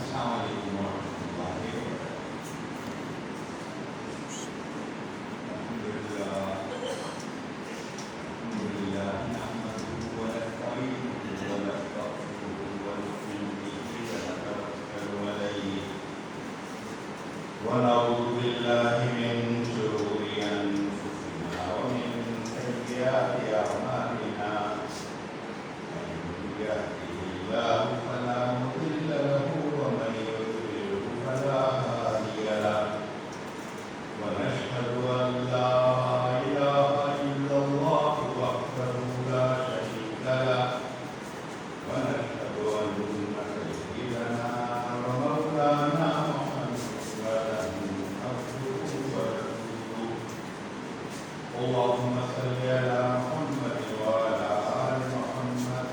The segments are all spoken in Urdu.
السلام علیکم ورحمۃ اللہ وبرکاتہ۔ الحمد للہ نحمده ونستعینه ونستغفره ونؤمن به ونتوکل علیہ ونعوذ باللہ من شرور انفسنا ومن سیئات اعمالنا، من يهده الله فلا مضل له ومن يضلل فلا هادي له، ونشهد أن لا إله إلا الله وحده لا شريك له، ونشهد أن سيدنا ومولانا محمدا عبده ورسوله. اللهم صل على محمد وعلى آل محمد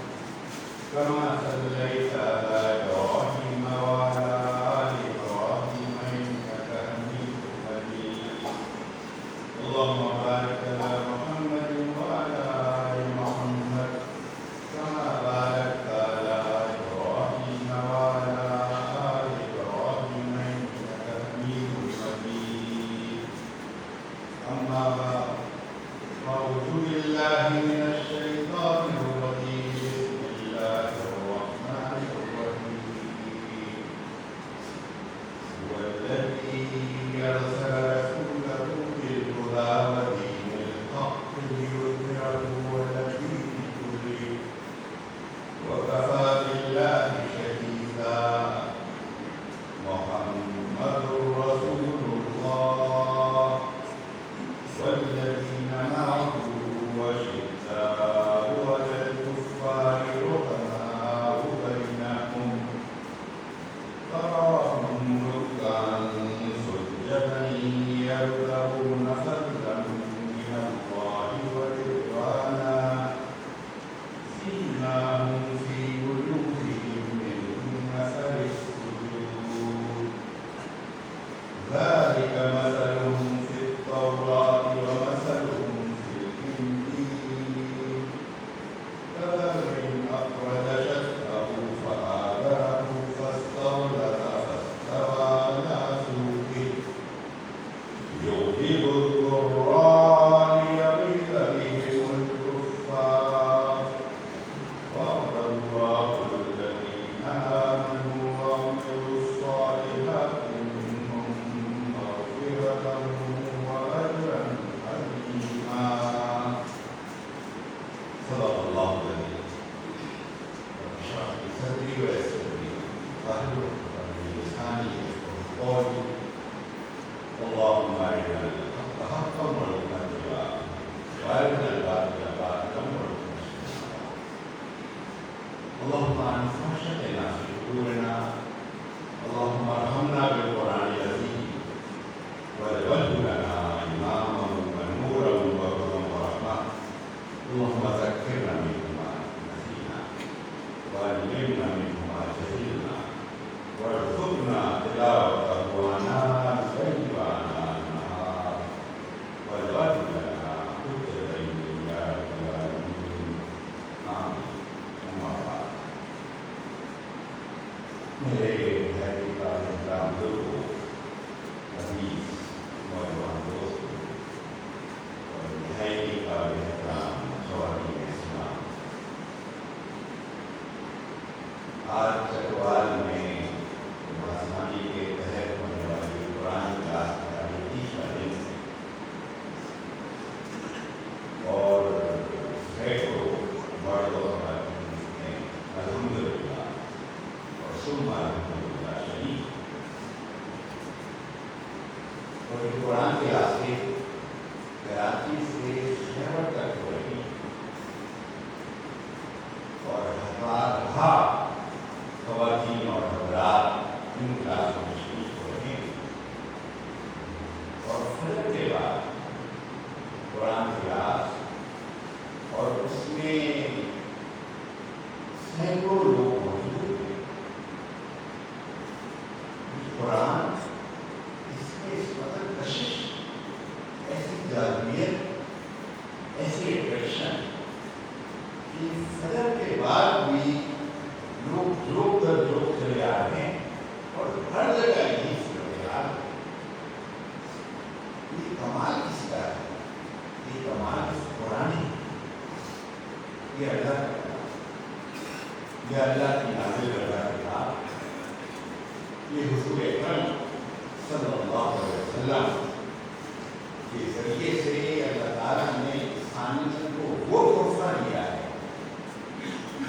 كما صليت على إبراهيم وعلى آل إبراهيم إنك حميد مجيد. اللهم بارك على محمد وعلى آل محمد كما باركت على إبراهيم وعلى آل إبراهيم إنك حميد مجيد. أما بعد، أعوذ بالله من الشيطان الرجيم. بسم الله الرحمن الرحيم. هو الذي أرسل رسوله بالهدى ودين الحق ليظهره على الدين كله وكفى بالله شهيدا. محمد رسول الله والذين معه أشداء على الكفار رحماء بينهم، تراهم ركعا سجدا يبتغون فضلا من الله ورضوانا، سيماهم في وجوههم من أثر السجود، ذلك مثلهم في التوراة ومثلهم في الإنجيل، كزرع أخرج شطأه فآزره فاستغلظ فاستوى على سوقه يعجب الضراء ليغيظ بهم الكفار. وعد الله الذين آمنوا وعملوا الصالحات منهم مغفرة وأجرا عظيما. صدق الله العظيم. رب اشرح لي صدري ويسر لي أمري واحلل لساني يفقهوا قولي. اللهم أرنا الحق حقا وارزقنا اتباعه وأرنا الباطل باطلا وارزقنا اجتنابه. اللهم عن فحشتنا في صدورنا، اللهم ارحمنا بالقرآن العظيم واجعله لنا إماما ونورا وهدى ورحمة. اللهم ذكرنا منه ما نسينا وعلمنا منه ما جهلنا وارزقنا تلاوته آناء الليل وآناء النهار واجعله لنا حجة يا رب العالمين. آمين. أما بعد، میرے بھائی کا احترام لوگوں، عزیز نوجوان دوستوں اور بھائی کا احترام خواتین اسلام، آج چکوال میں آسمانی کے تحت ہونے والی قرآن کلاس کا 30واں دن ہے اور سینکڑوں مرد اور خواتین نے الحمدللہ اور ثم الحمدللہ شہید. اور یہ قرآن کلاس کے کراچی سے شہر تک ہو رہی اور ہزارہا خواتین اور حضرات ان کلاسوں میں شریک ہو رہے ہیں. اور فجر کے بعد قرآن کلاس اور اس میں سینکڑوں لوگ موجود ہیں. قرآن اس میں اس وقت کشش، ایسی جاذبیت، ایسی اٹریکشن کہ فجر کے بعد بھی لوگ چلے آ رہے ہیں یہ اللہ کا کلام، یہ اللہ کی نازل کردہ کتاب، یہ حضور اکرم صلی اللہ علیہ وسلم کے ذریعے سے اللہ تعالیٰ نے انسانیت کو وہ تحفہ دیا ہے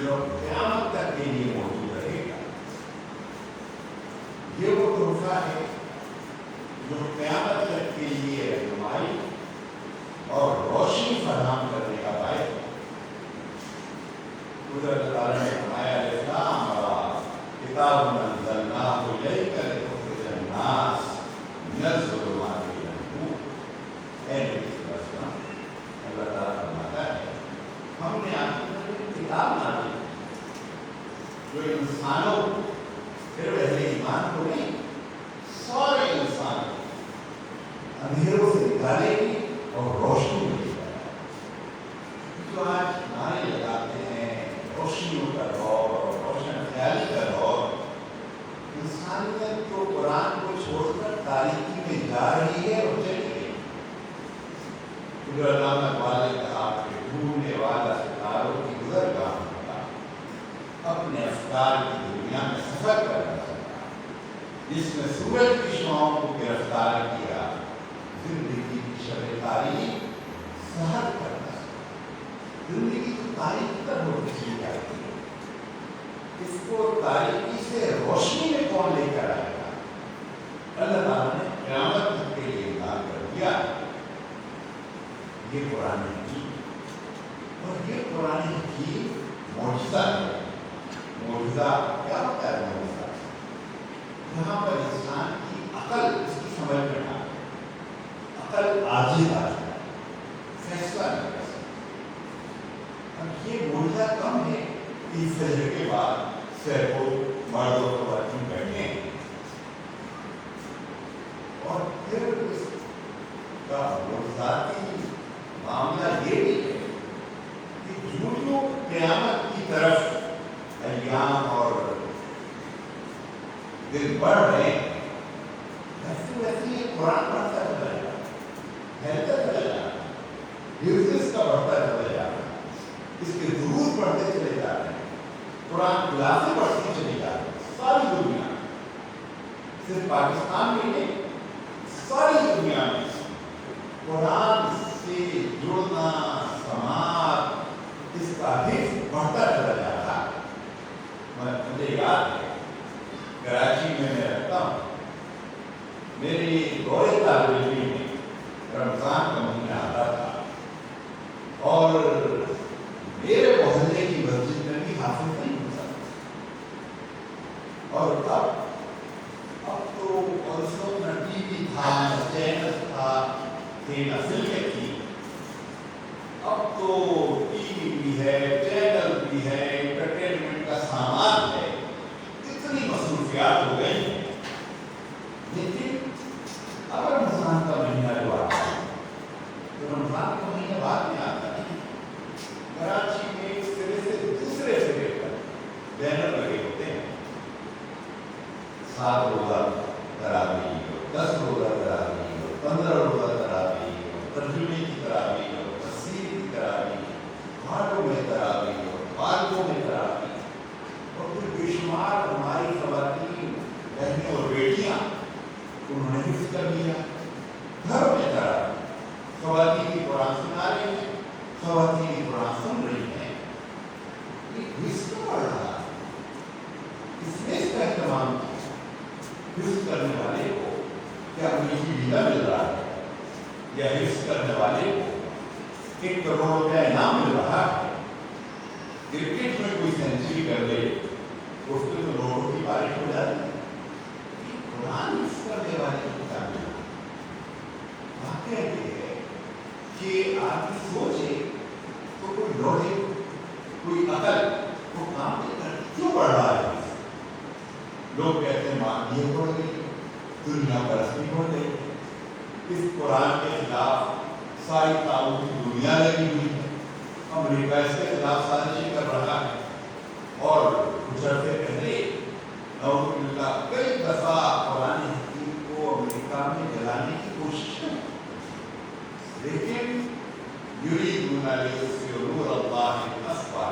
جو قیامت تک کے لیے موجود رہے گا۔ یہ وہ تحفہ ہے جو قیامت تک کے لیے رہنمائی اور روشنی فراہم کرنے کا باعث ہے۔ اللہ تعالیٰ نے فرمایا کتاب انزلناہ الیک لتخرج الناس من الظلمات الی النور۔ اے نبی صلی اللہ علیہ وسلم، اللہ تعالیٰ فرماتا ہے ہم نے آپ کی طرف کتاب نازل کی جو انسانوں صرف اہل ایمان کو نہیں، سارے انسان اندھیروں سے نکالے گی اور روشنی میں لے جائے گی۔ جو آج نعرے لگاتے ہیں روشنیوں کا دور اور روشن خیالی کا دور، انسانیت تو قرآن کو چھوڑ کر تاریکی میں جا رہی ہے اور چلی گئی۔ جو علامہ اقبال نے کہا کہ ڈھونڈنے والا ستاروں کی گزرگاہ ہوگا، اپنے افکار کی دنیا میں سفر کرنا سکتا، جس میں سورج کی شعاؤں کو گرفتار کیا، زندگی کی شب تاریخ سحر کرنا سکتا۔ زندگی تو تاریخ تک ہوتی چلی جاتی ہے، اس کو تاریکی سے روشنی میں کون لے کر آئے گا؟ اللہ تعالیٰ نے قیامت تک کے لیے اعلان کر دیا۔ یہ قرآن حکیم، اور یہ قرآن حکیم معجزہ ہے۔ معجزہ کیا ہوتا ہے؟ معجزہ یہاں پر انسان کی عقل اس کی سمجھ میں نہ آئے، عقل عاجز آ جائے، فیصلہ نہیں کر سکتا۔ اب یہ معجزہ کم ہے کہ فجر کے بعد سینکڑوں مرد و خواتین بیٹھے ہیں، اور پھر اس کا معجزاتی معاملہ یہ بھی ہے کہ جو جو قیامت کی طرف ایام اور دن بڑھ رہے ہیں، ویسے ویسے یہ قرآن بڑھتا چلا جا رہا ہے، پھیلتا چلا جا رہا ہے، حفظ کا بڑھتا چلا جا رہا ہے، اس کے دروس بڑھتے چلے جا رہے ہیں، قرآن کلاسیں بڑھتی چلی جا رہی ہیں۔ ساری دنیا، صرف پاکستان میں نہیں، ساری دنیا میں قرآن سے جڑنا، سماعت، اس کا حفظ بڑھتا چلا جا رہا ہے۔ مجھے یاد ہے کراچی میں رہتا ہوں، میری دورے طالب علمی میں رمضان کا مہینہ آتا تھا، اور میرے محلے کی مسجد میں بھی حافظ نہیں ہو سکتا، اور اب تو نہ ٹی وی تھا، نہ چینل تھا، نہ فلمیں تھی، اب تو ٹی وی بھی ہے، چینل بھی ہے، انٹرٹینمنٹ کا سامان ہے، اتنی مصروفیات ہو گئی ہیں۔ لیکن اب رمضان کا مہینہ جو آتا ہے، تو رمضان کا مہینہ بعد میں آتا ہے، کراچی میں ایک سرے سے دوسرے سرے پر بینر لگے ہوتے ہیں، 7 روزہ تراویح، 10 روزہ تراویح، 15 روزہ تراویح، ترجمے کی تراویح، تفسیر کی تراویح، گھاٹوں میں تراویح، پارکوں میں تراویح، اور پھر بے شمار ہماری خواتین، بہنیں اور بیٹیاں، انہوں نے حفظ کر لیا، گھر میں تراویح، خواتین کی قرآن سنا رہی ہیں، خواتین کی قرآن سن رہی ہیں۔ یہ حفظ کیوں بڑھ رہا ہے؟ اس نے اس کا اہتمام کیا۔ حفظ کرنے والے کو کیا امریکی ویزا مل رہا ہے، یا حفظ کرنے والے کو 1 کروڑ روپیہ انعام مل رہا ہے؟ کرکٹ میں کوئی سینچری کر دے تو اس کے تو کروڑوں کی بارش ہو جاتی ہے۔ قرآن حفظ کرنے والے کو کیا ملا؟ واقعہ یہ ہے کہ آدمی سوچے تو کوئی لوجک، کوئی عقل وہ کام نہیں کرتی، کیوں بڑھ رہا ہے؟ لوگ کہتے ہیں مانگیت بڑھ گئی، دنیا پرستی بڑھ گئی، اس قرآن کے خلاف ساری تعاون کی دنیا لگی ہوئی ہے، امریکہ اس کے خلاف سازشیں کر رہا ہے، اور گزرتے پہلے نعوذ باللہ کئی دفعہ قرآن حکیم کو امریکہ میں جلانے کی کوشش ہے، لیکن یریدون لیطفئوا نور اللہ بأفواہہم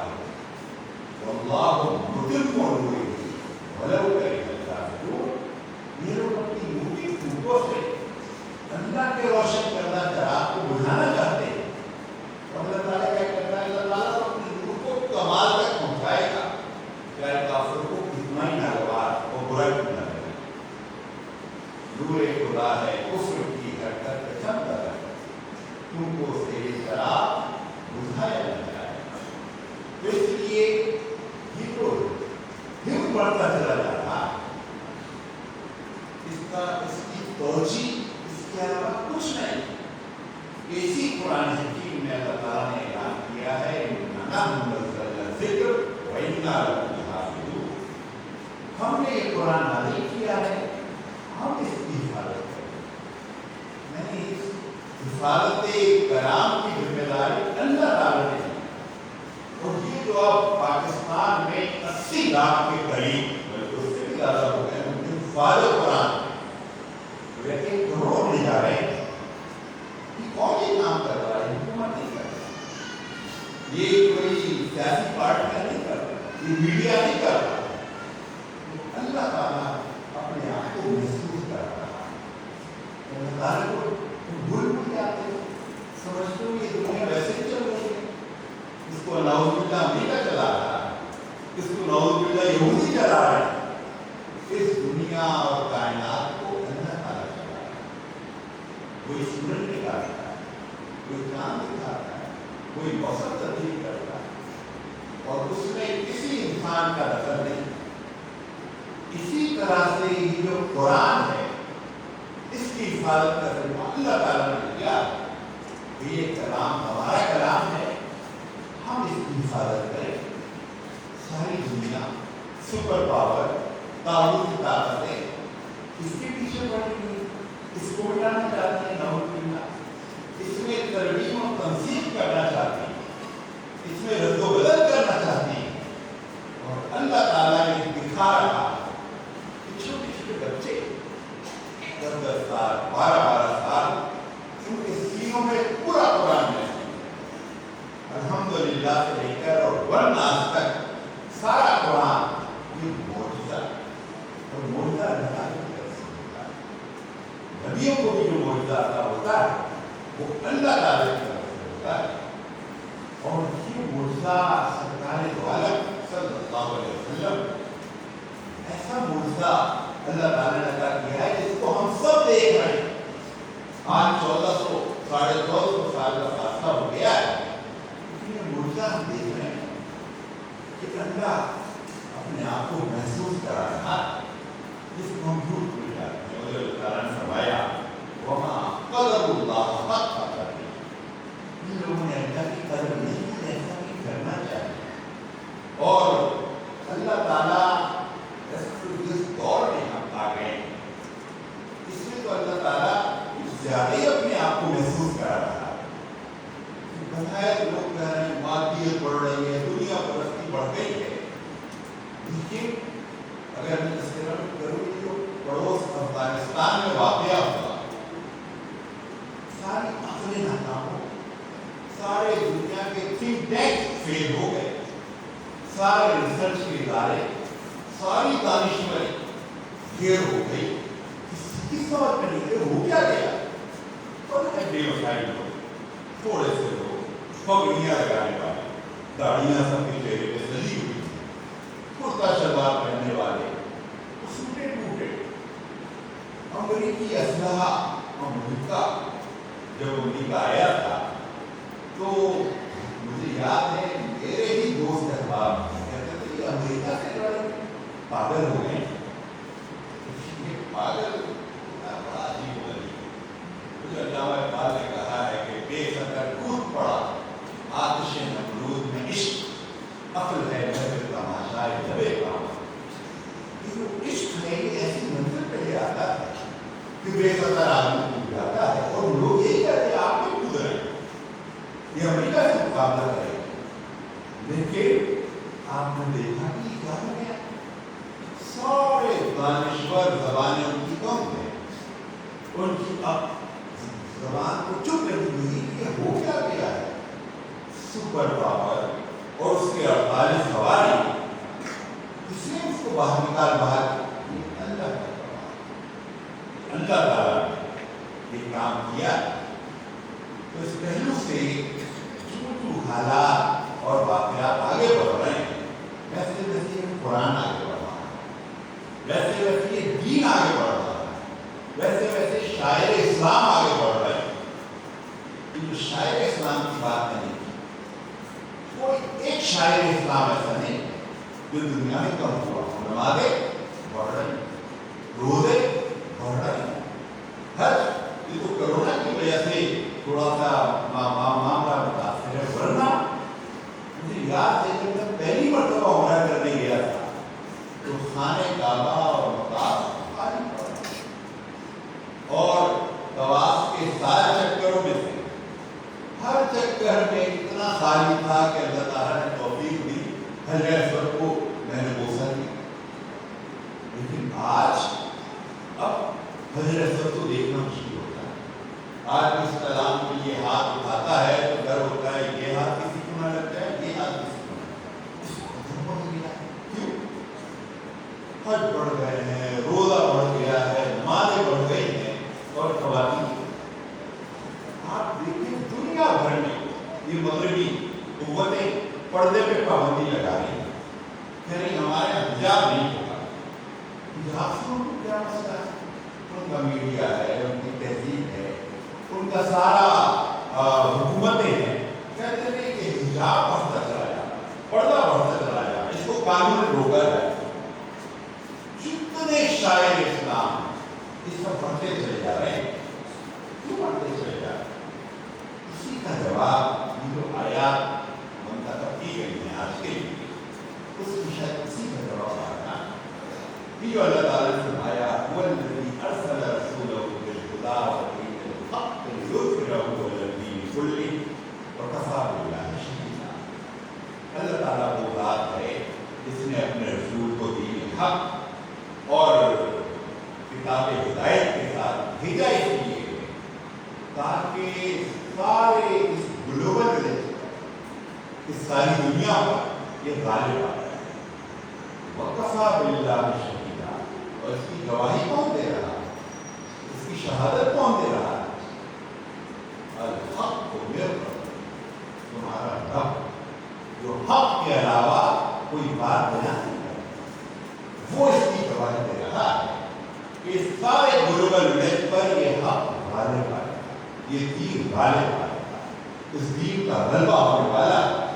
بڑھتا چلا جاتا ہے. اس کی توجہ اس کے علاوہ کچھ نہیں. اسی قرآن حکیم میں اللہ تعالیٰ نے اعلان کیا ہے ذکر ہم نے یہ قرآن نازل کیا ہے, ہم اس کی حفاظت کریں. نہیں, اس حفاظت کلام کی ذمہ داری اللہ تعالیٰ نے دی. اور یہ جو اب پاکستان میں 80 لاکھ کے قریب بلکہ اس سے بھی زیادہ ہو گئے ان کے حفاظ قرآن 1 کروڑ لے جا رہے ہیں. یہ کون یہ کام کر رہا ہے؟ حکومت نہیں کر رہا, یہ کوئی سیاسی پارٹیاں نہیں کر رہا, یہ میڈیا نہیں کر رہا. اللہ تعالیٰ اپنے آپ کو محسوس کر رہا ہے. اللہ تعالیٰ کو بھول بھی جاتے ہیں, سمجھتے ہو یہ دنیا ویسے ہی چل رہی ہے. اس کو نعوذ باللہ امریکہ چلا رہا ہے, اس کو نعوذ باللہ یہودی چلا رہا ہے. اس دنیا اور کائنات کو اللہ تعالیٰ چلا رہا ہے. کوئی سورج نکالتا ہے, کوئی چاند دکھاتا ہے, کوئی موسم تبدیل کرتا ہے, اور اس میں کسی انسان کا دخل نہیں. اسی طرح سے یہ جو قرآن ہے اس کی حفاظت کا ذمہ اللہ تعالیٰ نے دیا. یہ کلام ہمارا کلام ہے, ہم اس کی حفاظت کریں. ساری دنیا سپر پاور طاغوت کی طاقتیں اس کے پیچھے پڑی ہوئی, اس کو مٹانا چاہتے ہیں. نعوذ باللہ اس میں ترمیم و تنصیب کرنا چاہتے ہیں, اس میں رد و بدل کرنا چاہتے ہیں. اور اللہ تعالیٰ نے دکھا رہا چھوٹے چھوٹے بچے 10 سال 12 سال ان کے سینوں میں پورا قرآن ہے. الحمدللہ سے لے کر اور ورنہ آج تک سارا قرآن یہ معجزہ, اور معجزہ اللہ کی طرف سے ہوتا ہے. نبیوں کو بھی جو معجزہ عطا ہوتا ہے وہ اللہ تعالیٰ کی طرف سے ہوتا ہے. اور یہ معجزہ سرکار دو عالم صلی اللہ علیہ وسلم ایسا معجزہ اللہ تعالیٰ نے عطا کیا ہے جس کو ہم سب دیکھ رہے ہیں. آج 1400 1450 سال کا فاصلہ ہو گیا ہے, لیکن یہ معجزہ ہم دیکھ رہے ہیں کہ اللہ اپنے آپ کو محسوس کرا رہا ہے, جس کو ہم جھوٹ بھول جاتے ہیں. اور اللہ تعالیٰ نے فرمایا وما قدر اللہ حق قدرہ, ان لوگوں نے اللہ کی قدر نہیں کی, ایسا نہیں کرنا چاہیے. اور اللہ تعالیٰ جس دور میں ہم آ گئے اس میں تو اللہ تعالیٰ کچھ زیادہ ہی اپنے آپ کو محسوس کرا رہا ہے. بظاہر لوگ کہہ رہے ہیں مادیت بڑھ رہی ہے, دنیا پرستی بڑھ گئی ہے, لیکن اگر میں تذکرہ کروں جو پڑوس افغانستان میں واقعہ ہوا, ساری عقلیں ناکام ہو, سارے دنیا کے تھنک ٹینک فیل ہو گئے, سارے ریسرچ کے ادارے, ساری دانشوری ڈھیر ہو گئی. کسی سمجھ میں نہیں کہ ہو کیا گیا. اور تھوڑے سے لوگ پگڑیاں لگانے والے, داڑیاں سب کے چہرے پہ سجی ہوئی, کرتا شلوار پہننے والے, سوٹے ٹوٹے. امریکی اسلحہ امریکہ جب امریکہ آیا تھا تو مجھے یاد ہے میرے ہی دوست احباب کہتے تھے یہ امریکہ سے پاگل ہو گئے. یہ پاگل بڑا عجیب ہو گئی. مجھے علامہ اقبال نے کہا ہے کہ بے خطر کود پڑا آتش نمرود میں عشق, عقل ہے محفل تماشائے جبے کام. یہ جو عشق ہے یہ ایسی منزل پہ لے آتا ہے کہ بے خطر آدمی کود جاتا ہے, اور لوگ یہی کہتے ہیں آپ بھی کود رہے ہیں, یہ امریکہ سے مقابلہ کرے. لیکن آپ نے دیکھا کہ یہ کیا ہو گیا, سارے دانشور زبانیں ان کی کم ہیں, ان کی اب زبان کو چپ رکھی ہوئی کہ یہ ہو کیا گیا ہے. سپر پاور اور اس کے 48 سواری, اس نے اس کو باہر نکال, باہر اللہ کا اللہ تعالیٰ نے یہ کام کیا. تو اس پہلو سے جو حالات اور واقعات آگے بڑھ رہے ہیں ویسے ویسے قرآن آگے بڑھ رہا ہے, ویسے ویسے یہ دین آگے بڑھ رہا ہے, ویسے ویسے شاعر اسلام آگے بڑھ رہے ہیں. یہ جو شاعر اسلام کی بات نہیں کی, کوئی ایک شاعر اسلام ایسا نہیں جو دنیا میں کم ہوا. نمازیں بڑھ رہی ہیں، روزے بڑھ رہے ہیں، حج یہ تو کرونا کی وجہ سے تھوڑا سا معاملہ متاثر ہے، ورنہ مجھے یاد ہے جب میں پہلی مرتبہ عمرہ کرنے گیا تھا تو خانہ کعبہ اور مقام خالی پڑا، اور طواف کے سارے چکروں میں سے ہر چکر میں اتنا خالی تھا کہ اللہ تعالیٰ نے توفیق دی حجر اسود کو میں نے بوسا دیا۔ لیکن آج اب حجر اسود کو دیکھنا مشکل ہوتا ہے، آج بھی سلام کے لیے ہاتھ اٹھاتا ہے تو ڈر ہوتا ہے یہ ہاتھ کسی کو نہ لگ جائے، یہ ہاتھ کسی کو نہ لگ جائے۔ کیوں؟ حج بڑھ گئے ہیں، روزہ بڑھ گیا ہے، نمازیں بڑھ گئی ہیں، اور خواتین آپ دیکھیں دنیا بھر میں یہ مغربی قوتیں پردے پہ پابندی لگا رہی ہیں، کہہ رہی ہمارے حجاب نہیں ہوگا۔ حجاب سے ان کو کیا مسئلہ ہے؟ ان کا میڈیا ہے، ان کی تہذیب ہے، ان کا سارا حکومتیں ہیں، کہتے ہیں کہ حجاب بڑھتا چلا جائے، پردہ بڑھتا چلا جائے، اس کو قانون میں روکا جائے۔ جتنے شاعر اسلام اس پر بڑھتے چلے جا رہے ہیں، کیوں بڑھتے چلے جا رہے ہیں؟ اسی کا جواب یہ جو آیات منتخب کی گئی ہیں آج کے لیے، اس کی شاید اسی کا جواب آنا کہ جو اللہ تعالیٰ نے فرمایا هو الذی ارسل رسولہ بالہدی ودین الحق لیظہرہ علی الدین کلہ وکفی باللہ شہیدا۔ اللہ تعالیٰ وہ ذات ہے جس نے اپنے رسول کو دین حق اور کتاب ہدایت کے ساتھ بھیجا اس لیے تاکہ سارے اس گلوبل ولیج اس ساری دنیا پر یہ غالب آ جائے۔ وکفی باللہ شہیدا، اور اس کی گواہی کون دے رہا ہے؟ اس کی شہادت کون دے رہا ہے؟ الحق من ربک، تمہارا رب جو حق کے علاوہ کوئی بات بیان نہیں کرتا، وہ اس کی گواہی دے رہا ہے کہ اس سارے گلوبل ولیج پر یہ حق غالب آئے، یہ دین غالب آئے گا، اس دین کا غلبہ ہونے والا ہے۔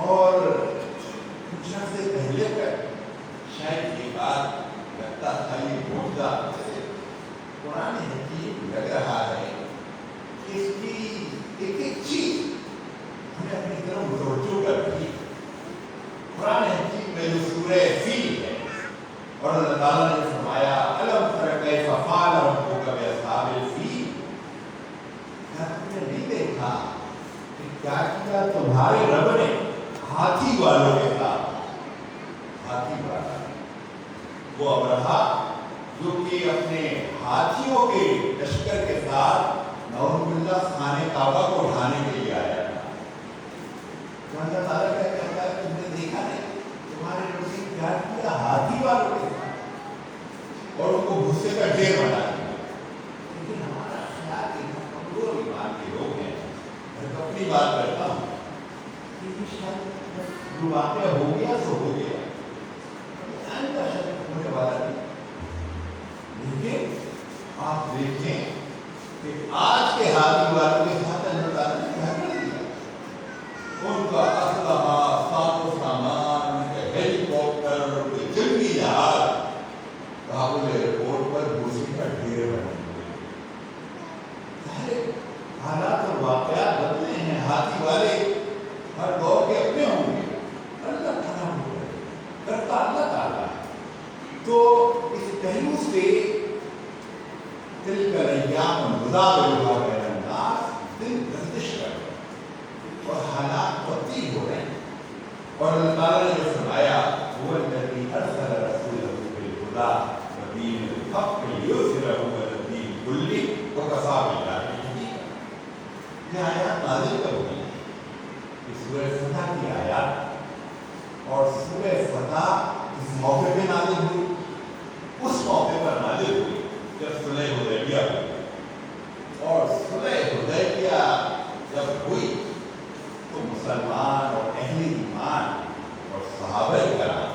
اور کچھ عرصے پہلے تک شاید یہ بات لگتا تھا یہ موجودہ قرآن حکیم لگ رہا ہے کہ اس کی ایک ایک چیز ہمیں اپنی طرف متوجہ کرتی۔ قرآن حکیم میں جو سورہ فیل ہے اور اللہ تعالیٰ نے فرمایا الم تر کیف فعل ربک باصحاب الفیل، کیا تم نے نہیں دیکھا کہ کیا کیا تمہارے رب نے ہاتھی والوں کے ساتھ؟ ہاتھی والا وہ ابرہا جو کہ اپنے ہاتھیوں کے لشکر کے ساتھ نعوذ باللہ خانہ کعبہ کو اٹھانے کے لیے آیا تھا۔ تو اللہ تعالیٰ کیا کہتا ہے تم نے دیکھا نہیں تمہارے رب نے کیا کیا ہاتھی والوں کے ساتھ، اور ان کو غصے کا ڈھیر بنا دیا۔ لیکن ہمارا خیال ہے کمزور ایمان کے لوگ ہیں، میں تو اپنی بات کرتا ہوں کہ شاید جو واقعہ ہو گیا سو ہو گیا، آئندہ شاید ہونے والا نہیں۔ لیکن آپ دیکھیں کہ آج کے ہاتھی والوں کے ساتھ اللہ تعالیٰ نے کیا کر دیا، ان کا اسلحہ، ساز و سامان، ان کے ہیلی کاپٹر، ان کے جنگی جہاز کابل ایئرپورٹ پر گوشت کا ڈھیر بنے ہوئے۔ حالات اور واقعات بدلے ہیں، ہاتھی والے ہر دور کے اپنے ہوں گے، اللہ تعالیٰ کرتا اللہ تعالیٰ۔ تو اس پہلو سے تلک الایام نداولها بین الناس، دل گردش کر رہے ہیں اور حالات تبدیل ہو رہے ہیں، اور اللہ تعالیٰ نے جو فرمایا هو الذی ارسل رسولہ بالہدی ودین الحق لیظہرہ علی الدین کلہ وکفی باللہ شہیدا۔ یہ آیات نازل کب ہوئی؟ سورہ فتح کی آیات، اور سورہ فتح اس موقع پہ نازل ہوئی، اس موقع پر نازل ہوئی جب صلح حدیبیہ ہوئی، اور صلح حدیبیہ جب ہوئی تو مسلمان اور اہل ایمان اور صحابہ کرام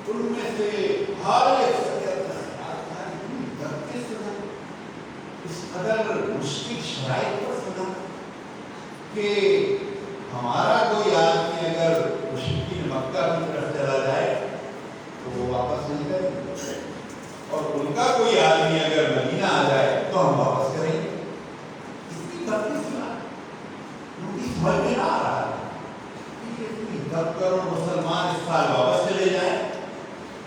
ان میں سے ہر ایک صدر کا خیال تھا اتنی دقت صدر، اس قدر مشکل شرائط پر صدر کہ ہمارا کوئی آدمی اگر مشرکین مکہ کی طرف چلا جائے کا کوئی آدمی اگر مدینہ آ جائے تو ہم واپس کریں گے. اس کی ترتیب سنا کیونکہ سمجھ میں نہ آ رہا ہے کہ اتنی 10 کروڑ مسلمان اس سال واپس چلے جائیں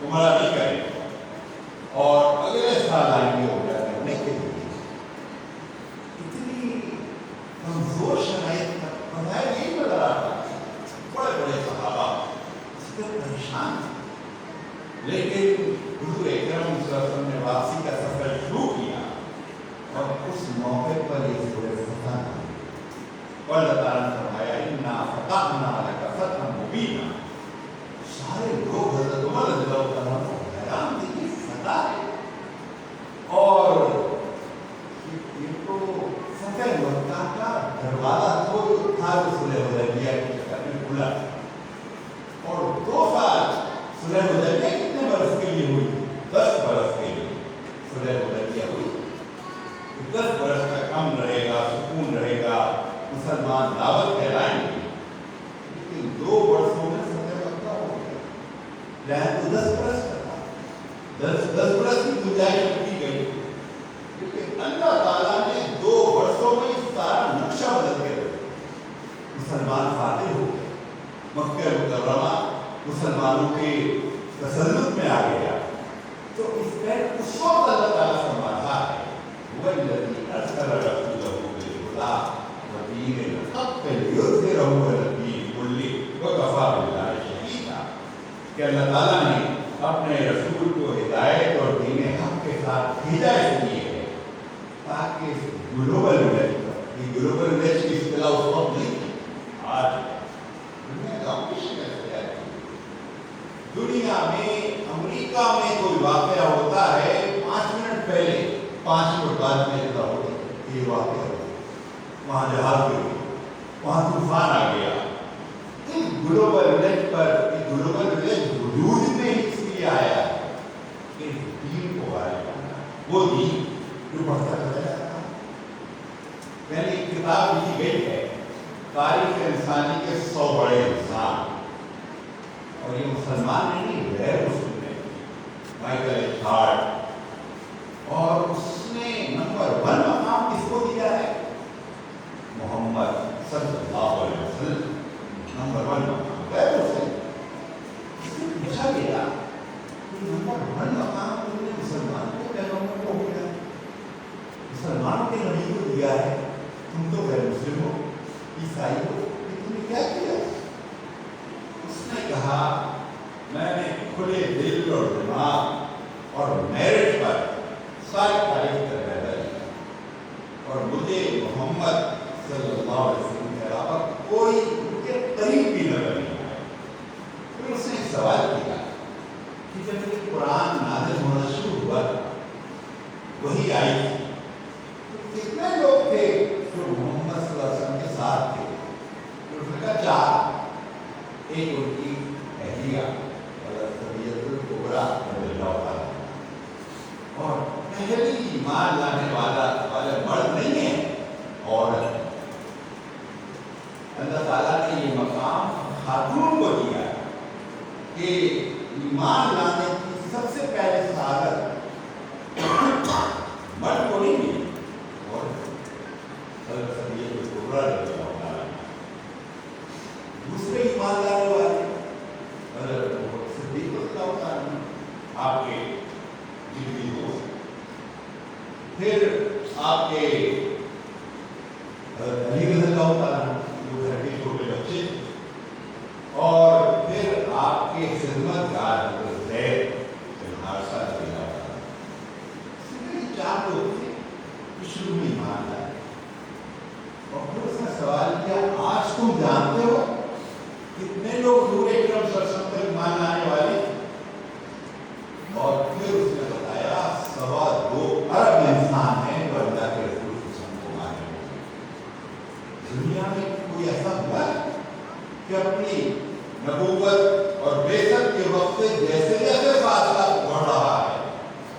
عمرہ نہیں کریں گے اور اگلے سال آئیں گے عمرہ کرنے کے لیے. اتنی کمزور شرائط بظاہر نہیں نظر آتا. بڑے بڑے صحابہ اس سے پریشان ہیں. لیکن حضور اکرم صلی اللہ علیہ وسلم نے واپسی کا سفر شروع کیا اور اس موقع پر یہ سورہ فتح نازل ہوئی. اور اللہ تعالیٰ نے فرمایا انا فتحنا لک فتحا مبینا. سارے لوگ حضرت عمر رضی اللہ عنہ کو حیران تھے کہ فتح ہے اور یہ تو فتح مکہ کا دروازہ تو تھا جو صلح حدیبیہ کے چکر میں کھلا. اور 2 سال صلح حدیبیہ کتنے برس کے لیے ہوئی؟ 10 برس کے لیے صلح حدیبیہ ہوئی. 10 برس تک امن رہے گا, سکون رہے گا, مسلمان دعوت کہلائیں گے. لیکن 2 برسوں میں فتح مکہ ہو گیا. لہذا 10 برس کا تھا, 10 برس کی گنجائش رکھی گئی. لیکن اللہ تعالیٰ نے 2 برسوں میں سارا نقشہ بدل کے رکھا. مسلمان فاتح ہو گئے. مکہ مکرمہ مسلمانوں کے تسلط میں آ گیا. تو اس وقت اللہ تعالیٰ فرماتا ہے وَالَّذِي أَرْسَلَ رَسُولَهُ بِالْهُدَىٰ وَدِينِ الْحَقِّ لِيُظْهِرَهُ عَلَى الدِّينِ كُلِّهِ وَكَفَىٰ بِاللَّهِ شَهِيدًا. کہ اللہ تعالیٰ نے اپنے رسول کو ہدایت اور دین حق کے ساتھ بھیجا اس لیے ہے تاکہ گلوبل ولیج پر, یہ گلوبل ولیج کی اصطلاح اس وقت نہیں تھی, آج دنیا کا مشن ہے. دنیا میں امریکہ میں کوئی واقعہ ہوتا ہے 5 منٹ پہلے 5 منٹ بعد میں اطلاع ہوتی ہے یہ واقعہ ہو گیا, وہاں جہاز گر گئی, وہاں طوفان آ گیا. گلوبل ولیج پر یہ گلوبل ولیج وجود میں اس لیے آیا کہ دین کو غالب کرنا, وہ دین جو بڑھتا چلا جاتا ہے. یعنی ایک کتاب لکھی گئی ہے تاریخ انسانی کے 100 بڑے انسان, اور یہ مسلمان نہیں غیر مسلم نے, مائیکل ایچ ہارٹ. اور اس نے نمبر 1 مقام کس کو دیا ہے؟ محمد صلی اللہ علیہ وسلم. نمبر 1 مقام غیر مسلم. اس سے پوچھا گیا کہ نمبر 1 مقام تم نے مسلمان کو پیغمبر کو دیا, مسلمانوں کے نبی کو دیا ہے, تم تو غیر مسلم ہو, عیسائی ہو, تم نے کیا کیا؟ اس نے کہا میں نے کھلے دل اور دماغ اور میرٹ پر ساری تاریخ کر پیدا کیا اور مجھے محمد صلی اللہ علیہ وسلم کے علاوہ کوئی ان کے قریب بھی نظر نہیں آیا. پھر اس نے ایک سوال کیا کہ جب یہ قرآن نازل ہونا شروع ہوا وہی آئی تھی تو کتنے لوگ تھے جو محمد صلی اللہ علیہ وسلم کے ساتھ تھے؟ تو اس نے کہا 4. ایک ان کی اہلیہ حضرت خدیجہ الکبریٰ رضی اللہ عنہا, اور پہلی ایمان لانے والے مرد نہیں ہیں, عورت. اللہ تعالیٰ نے یہ مقام خاتون کو دیا کہ ایمان لانے کی سب سے پہلے سعادت مرد کو نہیں ملی, اور حضرت خدیجہ الکبریٰ رضی اللہ عنہا. دوسرے ایمان لانے والے حضرت صدیق رضی اللہ عنہ, آپ کے جدی دوست. پھر آپ کے حضرت علی رضی اللہ عنہ جو گھر کے چھوٹے بچے, اور پھر آپ کے خدمت گار حضرت زید بن حارثہ رضی اللہ عنہ. یہ 4 لوگ تھے جو شروع میں ایمان لائے. اور پھر اس نے سوال کیا آج تم جانتے ہو کتنے لوگ حضور اکرم صلی اللہ علیہ وسلم پر ایمان لانے والے؟ اور پھر اس نے بتایا 2.25 ارب انسان ہیں جو اللہ کے رسول صلی اللہ علیہ وسلم کو ماننے والے. دنیا میں کوئی ایسا ہوا کہ اپنی نبوت اور بعثت کے وقت سے جیسے جیسے فاصلہ بڑھ رہا ہے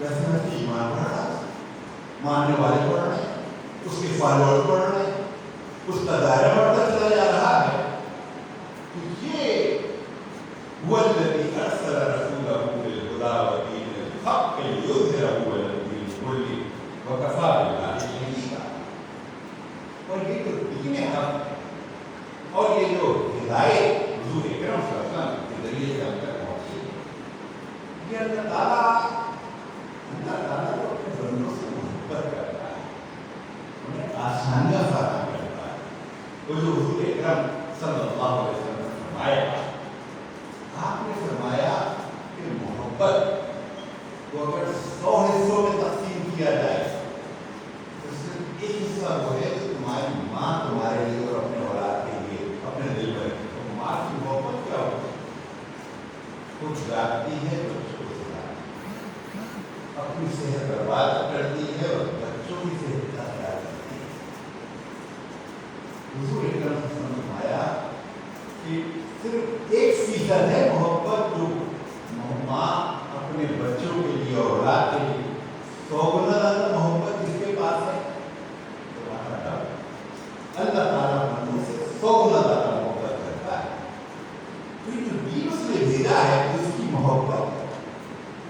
ویسے ویسے ایمان بڑھ رہا ہے, ماننے والے بڑھ رہے ہیں, اس کے فالوور بڑھ رہے ہیں, اس کا دائرہ بڑھتا چلا جا رہا ہے. یہ هو الذي أرسل رسوله بالهدى ودين الحق ليظهره ہدایت حضور اکرم صلی اللہ علیہ وسلم کے ذریعے سے ہم تک پہنچی ہے. یہ اللہ تعالیٰ کو اپنے بندوں سے محبت کرتا ہے, انہیں آسانیاں فراہم کرتا ہے. وہ جو حضور اکرم صلی اللہ علیہ وسلم نے فرمایا, آپ نے فرمایا کہ محبت کو اگر 100 حصوں میں تقسیم کیا جائے تو صرف ایک حصہ وہ ہے کہ تمہاری ماں تمہارے لیے اور اپنے اولاد کے لیے اپنے دل میں, تو ماں کی محبت کیا ہوتی ہے؟ کچھ جاگتی ہے بچوں کو سلاتی ہے, اپنی صحت برباد کرتی ہے اور بچوں کی صحت کا خیال کرتی ہے. حضور اکرم صلی اللہ علیہ وسلم نے فرمایا کہ صرف 1% ہے محبت جو ماں اپنے بچوں کے لیے اور اولاد کے لیے, 100 گنا زیادہ محبت جس کے پاس ہے اللہ تعالیٰ بندوں سے 100 گنا زیادہ محبت کرتا ہے. تو یہ جو دین اس نے بھیجا ہے یہ اس کی محبت ہے,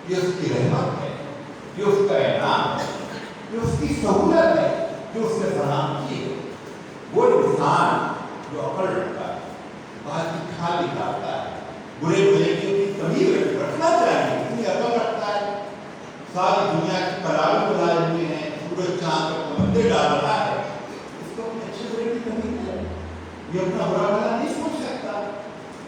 یہ اس کی رحمت ہے, یہ اس کا انعام ہے, یہ اس کی سہولت ہے جو اس نے فراہم کی ہے. وہ انسان جو عقل رکھتا ہے, بات کی کھا نکالتا ہے, برے بھلے کی اپنی تمیز رکھنا چاہیے, اتنی عقل رکھتا ہے, ساری دنیا کی پراوی بلائے ہوئے ہیں, سورج چاند پر پابندی ڈال رہا ہے, اس کو اپنے اچھے برے کی تمیز ہے, یہ اپنا برا بھلا نہیں سوچ سکتا.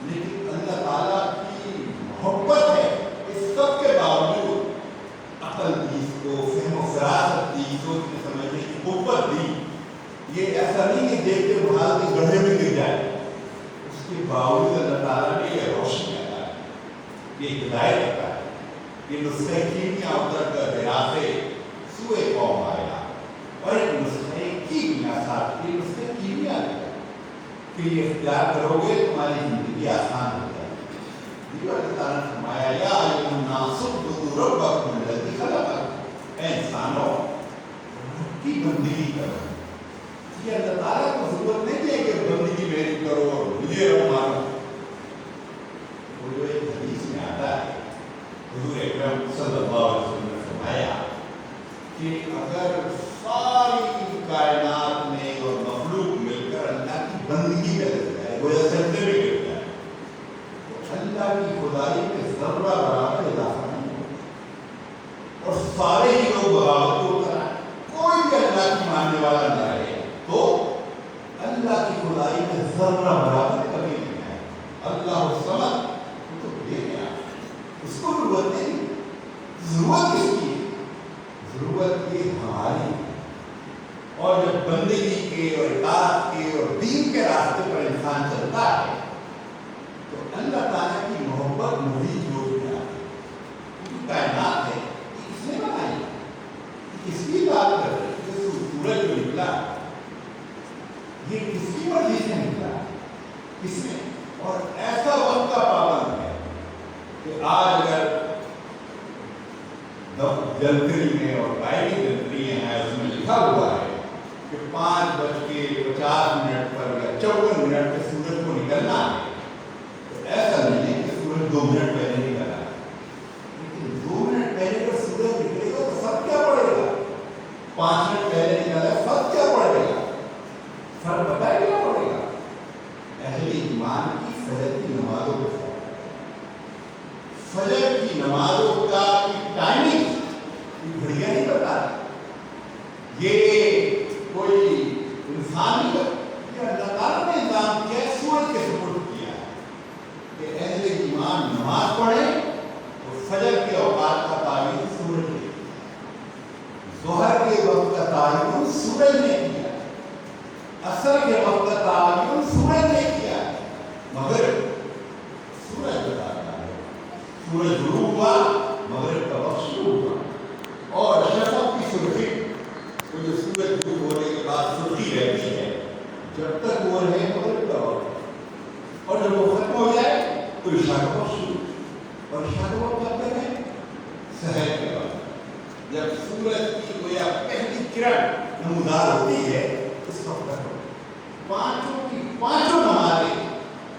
لیکن اللہ تعالیٰ کی محبت ہے, اس سب کے باوجود عقل دی اس کو, فہم و فراست دی, سوچنے سمجھنے کی قوت دی. یہ ایسا نہیں کہ دیکھتے بھال کے گڑھے میں گر جائے, اس کے باوجود اللہ تعالیٰ نے یہ روشنی عطا ہے, یہ ہدایت عطا ہے. یہ نسخہ کیمیا اتر کر دریا سے سوئے قوم آیا, اور ایک نسخہ کیمیا ساتھ, یہ نسخہ کیمیا ہے کہ یہ اختیار کرو گے تمہاری زندگی آسان ہو جائے گی. اللہ تعالیٰ نے فرمایا یا ایھا الناس اعبدوا ربکم الذی خلقکم, اے انسانوں کی بندگی کرو. یہ اللہ تعالیٰ کو ضرورت نہیں ہے کہ بندگی میری کرو اور مجھے مانو. وہ جو ایک حدیث میں آتا ہے, حضور اکرم صلی اللہ علیہ وسلم نے فرمایا کہ اگر ساری کائنات میں اور مخلوق مل کر اللہ کی بندگی میں لگ جائے, وہ سجدے میں گر جائے, تو اللہ کی خدائی میں ذرہ برابر اضافہ نہیں ہوگا. اور سارے ہی لوگ بغاوت کو کرائیں, کوئی بھی اللہ کی ماننے والا نہ رہے, تو اللہ کی خدائی میں ذرہ برابر کبھی نہیں آئے. اللہ الصمد تو بے نیا, اس کو ضرورت نہیں. ضرورت کس کی ہے؟ ضرورت یہ ہماری. اور جب بندگی کے اور اطاعت کے اور دین کے راستے پر انسان چلتا ہے تو اللہ تعالیٰ کی محبت مزید جوش میں آتی ہے. کیونکہ کائنات ہے, کس نے بنائی, کس کی بات کر رہے ہیں, سورج جو نکلا یہ کس کی مرضی سے نکلا, کس نے, اور ایسا وقت کا پابند ہے کہ آج اگر جنتری میں اور ڈائری جنتری ہیں اس میں لکھا ہوا ہے کہ 5:50 پر یا 54 منٹ پہ سورج کو نکلنا ہے, تو ایسا نہیں ہے کہ سورج 2 منٹ پہلے نکلا ہے. لیکن 2 منٹ پہلے اگر سورج نکلے گا تو فرق کیا پڑے گا, 5 منٹ پہلے نکلا ہے فرق کیا پڑے گا, فرق بتائے کیا پڑے گا. اہل ایمان کی فجر کی نمازوں کو, فجر کی نمازوں کا ٹائمنگ گھڑیاں نہیں بتاتی, یہ کوئی انسانی یہ اللہ تعالیٰ نے انتظام کیا ہے, سورج کے سپورٹ کیا ہے کہ اہل ایمان نماز پڑھیں تو فجر کے اوقات کا تعین سورج نے کیا, ظہر کے وقت کا تعین سورج نے کیا, عصر کے وقت کا تعین سورج نے کیا, مگر سورج بتاتا ہے. سورج غروب ہوا, مغرب کا وقت شروع ہوا, اور شفق کی سرخی, وہ جو سورج غروب ہونے کے بعد سرخی رہتی ہے جب تک وہ رہے مغرب کا وقت, اور جب وہ ختم ہو جائے تو عشاء کا وقت شروع, اور عشاء کا وقت کب تک ہے, سحر کے وقت, جب سورج کی گویا پہلی کرن نمودار ہوتی ہے اس وقت تک. پانچوں کی پانچوں نمازیں,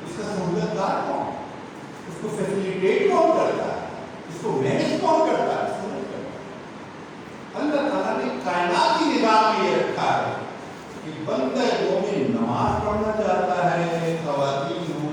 اس کا سہولت دار کون, اس کو فیسیلیٹیٹ کون کرتا ہے, اس کو مینیج کون کرتا ہے, سورج کرتا ہے. اللہ تعالیٰ نے کائناتی نظام میں یہ رکھا ہے کہ بندہ مومن نماز پڑھنا چاہتا ہے, خواتین ہوں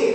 1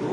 2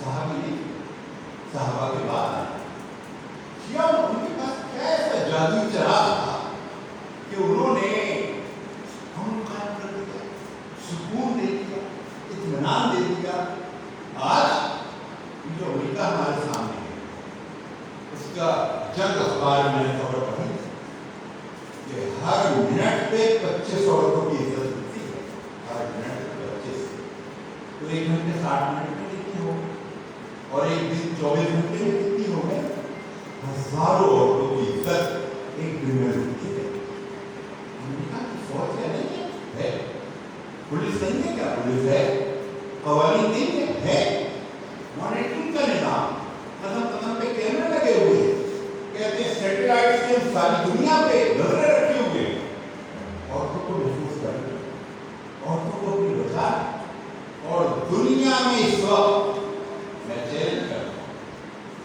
صحابی نہیں، صحابہ کے بعد آئے کیا ان کے پاس کیا ایسا جادو چراغ تھا کہ انہوں نے ہم قائم کر دیا، سکون دے دیا، اطمینان دے دیا. آج جو امریکہ ہمارے سامنے ہے اس کا چند اخبار میں نے خبر پڑھی کہ ہر منٹ پہ 25 عورتوں کی عزت ہوتی ہے. ہر منٹ پہ 25، تو 1 گھنٹے 60 منٹ میں کتنی ہو، اور ایک دن 24 گھنٹے میں کتنی ہو گئے؟ ہزاروں عورتوں کی عزت ایک دن میں ہوتی ہے. امریکہ کی فوج ہے نہیں ہے، پولیس نہیں ہے کیا؟ پولیس ہے، قوانین نہیں ہے، مانیٹرنگ کا نظام، قدم پہ کیمرے لگے ہوئے ہیں، کہتے ہیں سیٹلائٹ سے ساری دنیا پہ نظریں رکھے ہوئے ہیں. عورتوں کو محفوظ کریں، عورتوں کو بھی بچائیں. اور دنیا میں اس وقت میں چیلنج کرتا ہوں،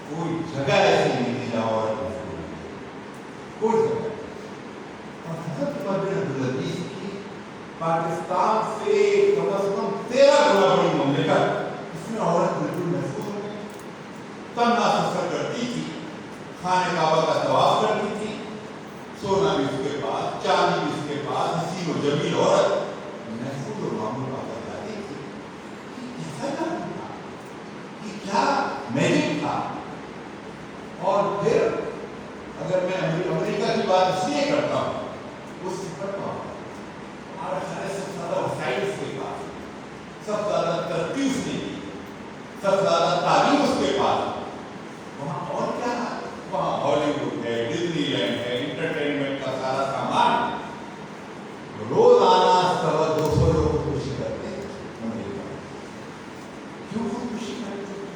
کوئی جگہ ایسی نہیں ہے جہاں عورت محفوظ نہیں، کوئی جگہ. اور حضرت عمر بن عبدالعزیز کی پاکستان سے کم از کم 13 گنا بڑی مملکت، اس میں عورت بالکل محفوظ ہو گئی. تمنا سفر کرتی تھی، خانہ کعبہ کا طواف کرتی تھی، سونا بھی اس کے پاس، چاندی بھی اس کے پاس، حسین و جمیل عورت محفوظ و معمول پا کر جاتی تھی. یہ کیا میجک تھا. اور پھر اگر میں امریکہ کی بات اس لیے کرتا ہوں، اس سے کرتا ہوں ہمارے سارے سب زیادہ وسائل اس کے پاس، سب زیادہ ترقی اس نے کی، سب زیادہ تعلیم اس کے پاس. وہاں اور کیا ہے؟ وہاں ہالی ووڈ ہے، ڈزنی لینڈ ہے، انٹرٹینمنٹ کا سارا سامان. روزانہ 200 لوگ خودکشی کرتے ہیں امریکہ. کیوں خودکشی کرتے ہیں؟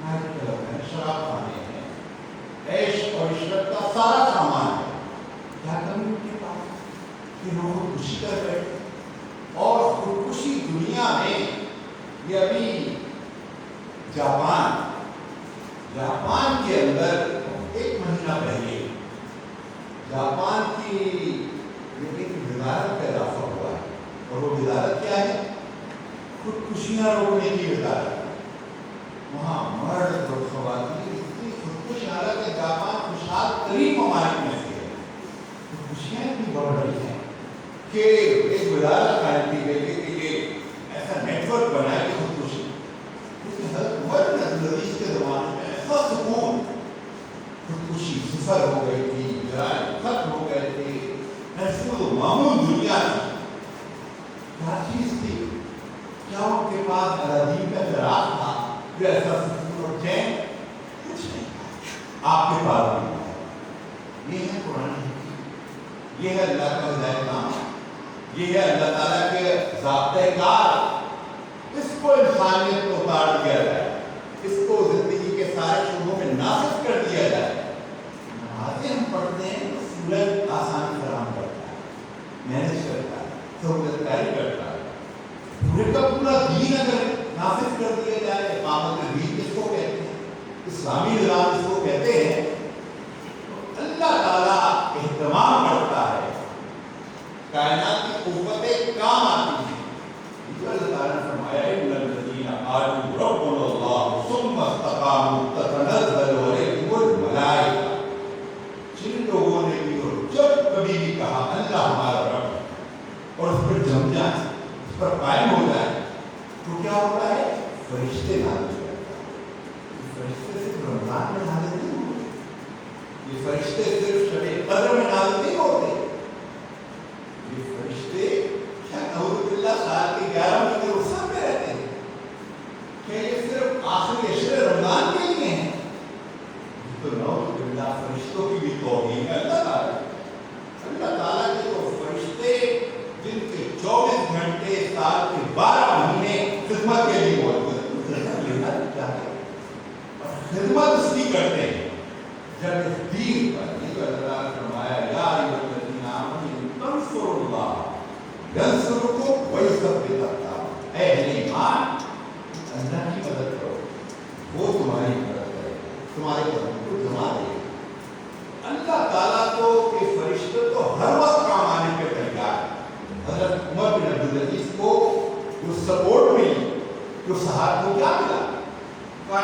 نائٹ کلب ہے، شراب خانے ہیں، عیش اور عشرت کا سارا سامان ہے. کیا کمی ان کے پاس کہ لوگ خودکشی کر رہے ہیں؟ اور خودکشی دنیا میں یہ ابھی جاپان کے اندر 1 مہینہ پہلے جاپان کی ایک وزارت کا اضافہ ہوا ہے. اور وہ وزارت کیا ہے؟ خودکشیاں روکنے کی وزارت. وہاں مرد اور خواتین اتنی خودکش حالت ہے، جاپان خوشحال ترین ممالک میں سے ہے. خودکشیاں اتنی بڑھ رہی ہیں کہ ایک وزارت قائم کی گئی ہے کہ یہ ایسا نیٹ ورک بنائے کہ خودکشی. لیکن حضرت عمر بن عبدالعزیز کے زمانے میں ایسا سکون، خودکشی صفر ہو گئی تھی، جرائم ختم ہو گئے تھے، محفوظ و معمول دنیا تھی. کیا چیز تھی؟ کیا ان کے پاس الادین کا چراغ تھا جو ایسا سکون اور چین؟ کچھ نہیں. آپ کے پاس نہیں ہے. یہ ہے قرآن حکیم، یہ ہے اللہ کا ہدایت نامہ، یہ ہے اللہ تعالیٰ کے ضابطۂ کار. اس کو انسانیت کو اتار دیا جائے، اس کو زندگی کے سارے شعبوں میں نافذ کر دیا جائے. نمازیں ہم پڑھتے ہیں تو سورج آسانی فراہم کرتا ہے، مینج کرتا ہے، سہولت کاری کرتا ہے. پورے کا پورا دین اگر نافذ کر دیا جائے، اقامت دین جس کو کہتے ہیں، اسلامی نظام جس کو کہتے ہیں، تو اللہ تعالیٰ اہتمام کرتا ہے، کائنات کی قوتیں کام آتی ہیں. جو اللہ تعالیٰ نے فرمایا ان الذین قالوا ربنا اللہ ثم استقاموا تتنزل علیہم الملائکہ. جن لوگوں نے بھی اور جب کبھی بھی کہا اللہ ہمارا رب ہے اور اس پر جم جائیں، اس پر قائم ہو جائیں، تو کیا ہوتا ہے؟ فرشتے نازل کرتا ہے. یہ فرشتے صرف رمضان میں نازل نہیں ہوتے، یہ فرشتے صرف شب قدر میں نازل نہیں ہوتے. یہ فرشتے کیا نعوذ باللہ سال کے 11 مہینے رخصت میں رہتے ہیں. کیا یہ صرف آخری عشرے رمضان کے لیے ہیں؟ تو نعوذ باللہ فرشتوں کی بھی توہین ہے اللہ تعالیٰ. اللہ تعالیٰ کے تو فرشتے جن کے 24 گھنٹے سال کے 12 مہینے خدمت کے لیے موجود ہیں، اور خدمت اس کی کرتے ہیں. جب اس دین پر یہ تو اللہ تعالیٰ نے فرمایا یا ایھا الذین آمنوا ان تنصروا اللہ ینصرکم ویثبت اقدامکم. اے اہل ایمان، اللہ کی مدد کرو، وہ تمہاری مدد کرے گا، تمہارے قدم کو جما دے گا. اللہ تعالیٰ کو کہ فرشتے تو ہر وقت کام آنے پہ تیار ہے. حضرت عمر بن عبدالعزیز کو جو سپورٹ ملی، جو سہارت کو کیا ملا؟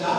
4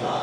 4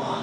5,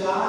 4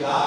4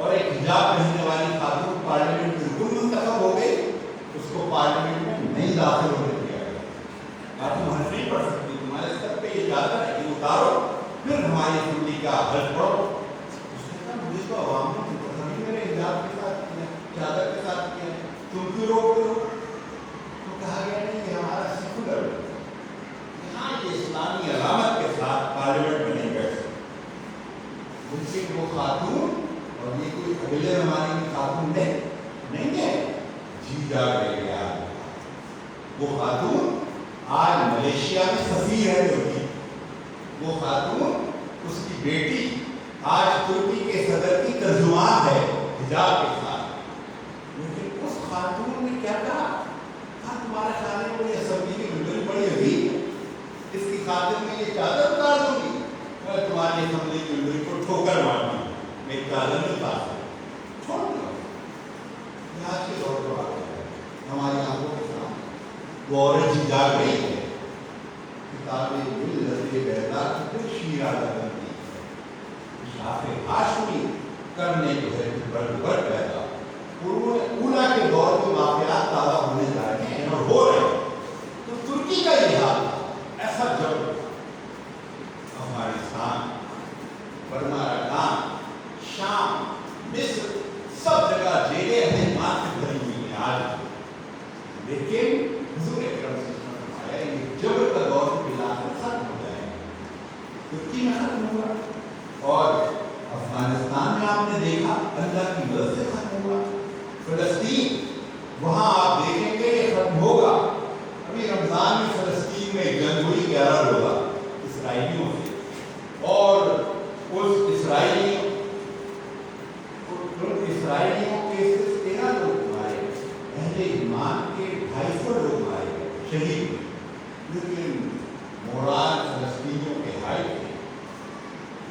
اور ایک حجاب پہننے والی خاتون پارلیمنٹ بالکل منتخب ہو گئی، اس کو پارلیمنٹ میں نہیں داخل ہونے دیا گیا۔ آپ تمہارے نہیں پڑھ سکتی، تمہارے سر پہ یہ جاتا ہے کہ اتارو پھر ہماری اسمبلی کا حل پڑھو۔ اس نے کہا مجھے تو عوام نے میرے حجاب کے ساتھ کیا، چادر کے ساتھ کیا، تم کیوں روکتے ہو؟ تو کہا گیا نہیں یہ ہمارا سیکولر ہے، یہاں یہ اسلامی علامت کے ساتھ پارلیمنٹ میں نہیں بیٹھ سکتے۔ لیکن وہ خاتون، اور یہ کوئی اگلے زمانے کی خاتون نہیں ہے، جی جا رہے گا وہ خاتون آج ملیشیا میں سفیر ہے ترکی، وہ خاتون اس کی بیٹی آج ترکی کے صدر کی ترجمان ہے حجاب کے ساتھ۔ لیکن اس خاتون نے کیا کہا؟ تمہارے خیال میں کوئی اسمبلی کی ممبر بڑی عظیم ہے، اس کی خاطر میں یہ چادر اتار دوں گی، میں تمہاری اسمبلی کی ممبر کو ٹھوکر مار دوں گی، میں چادر نہیں اتار سکتا، چھوڑ دو۔ یہ آج کے دور پر آ گیا ہے ہماری آنکھوں کے سامنے، وہ عورت جی جاگ رہی ہے، کتابیں مل رہی بیدار پھر شیرہ لگتی ہے، شاف ہاشمی کرنے کو ہے بر پیدا۔ اولا کے دور میں واقعات تازہ ہونے جا رہے ہیں اور ہو رہے ہیں، تو ترکی کا یہ حال تھا، ایسا جب افغانستان، برما اراکان، شام، مصر، سب جگہ جیلیں اپنے ماں سے بھری ہوئی ہیں آج، لیکن حضور اکرم صلی اللہ علیہ وسلم نے فرمایا یہ جبر کا دور بالآخر ختم ہو جائے گا، ترکی میں ختم ہوا، اور افغانستان میں آپ نے دیکھا اللہ کی مدد سے ختم ہوا، فلسطین وہاں آپ دیکھیں گے یہ ختم ہوگا۔ ابھی رمضان میں فلسطین میں جنگ ہوئی 11 روزہ اسرائیلیوں سے، اور اس اسرائیلیوں کے صرف 13 لوگ مارے، اہل ایمان کے 250 لوگ مارے گئے شہید، لیکن مورال فلسطینیوں کے ہائی تھے۔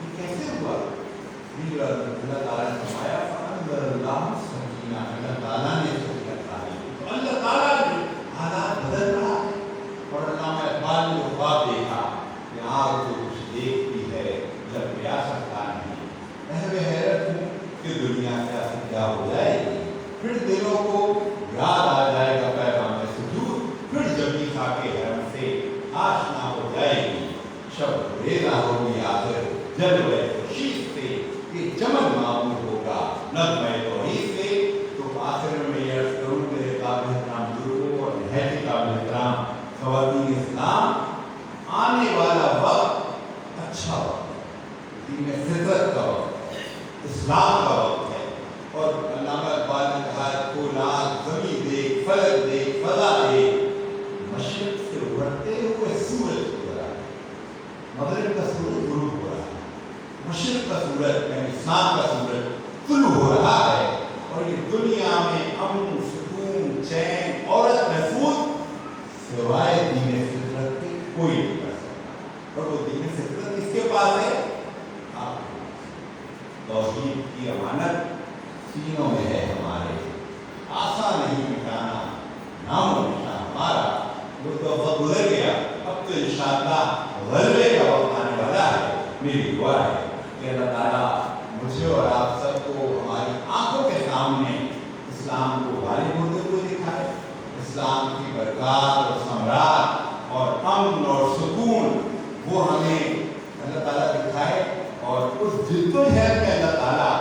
یہ کیسے ہوا؟ اللہ تعالیٰ نے فرمایا فَأَنزَلَ اللَّهُ سَكِينَةَ، اللہ تعالیٰ نے سکینت ڈالی، تو اللہ تعالیٰ نے حالات بدل رہا ہے۔ اور علامہ اقبال نے خواب دیکھا کہ آگ تو کچھ دیکھتی ہے جب پیاسا کا نہیں، اہم حیرت ہوں کہ دنیا کیا ہو جائے گی، پھر دلوں کو یاد آ جائے گا پیغام سجود، پھر جبی خا کے حرم سے آشنا ہو جائے گی، شب ریزہ ہوگی آخر جلوے خوشی سے، یہ چمن معمول ہوگا نغمہ توحید سے۔ تو آخر میں یہ عرض کروں میرے قابل احترام بزرگوں اور نہایت قابل احترام خواتین اسلام، آنے والا وقت اچھا وقت ہے، دین فطرت کا وقت ہے، اسلام کا وقت ہے، اور علامہ اقبال نے کہا فولاد زمین دیکھ، فلک دیکھ، فضا دیکھ، مشرق سے اڑتے ہوئے سورج ہو رہا ہے، مغرب کا سورج غروب ہو رہا ہے، مشرق کا سورج یعنی اسلام کا سورج طلوع ہو رہا ہے، اور یہ دنیا میں امن، سکون، چین، عورت محفوظ سوائے دین فطرت کے کوئی نہیں کر سکتا، اور وہ دین فطرت کس کے پاس ہے؟ آپ کے پاس۔ توحید کی امانت سینوں میں ہے ہمارے، آسان نہیں مٹانا نام و نشان ہمارا، وہ تو وقت گزر گیا، اب تو انشاءاللہ غلبے کا وقت آنے والا ہے۔ میری دعا ہے کہ اللہ تعالیٰ مجھے اور آپ سب کو ہماری آنکھوں کے سامنے اسلام کو غالب ہوتے ہوئے دکھائے، اسلام کی برکات اور ثمرات اور امن اور سکون وہ ہمیں اللہ تعالیٰ دکھائے، اور اس جد و جہد میں اللہ تعالیٰ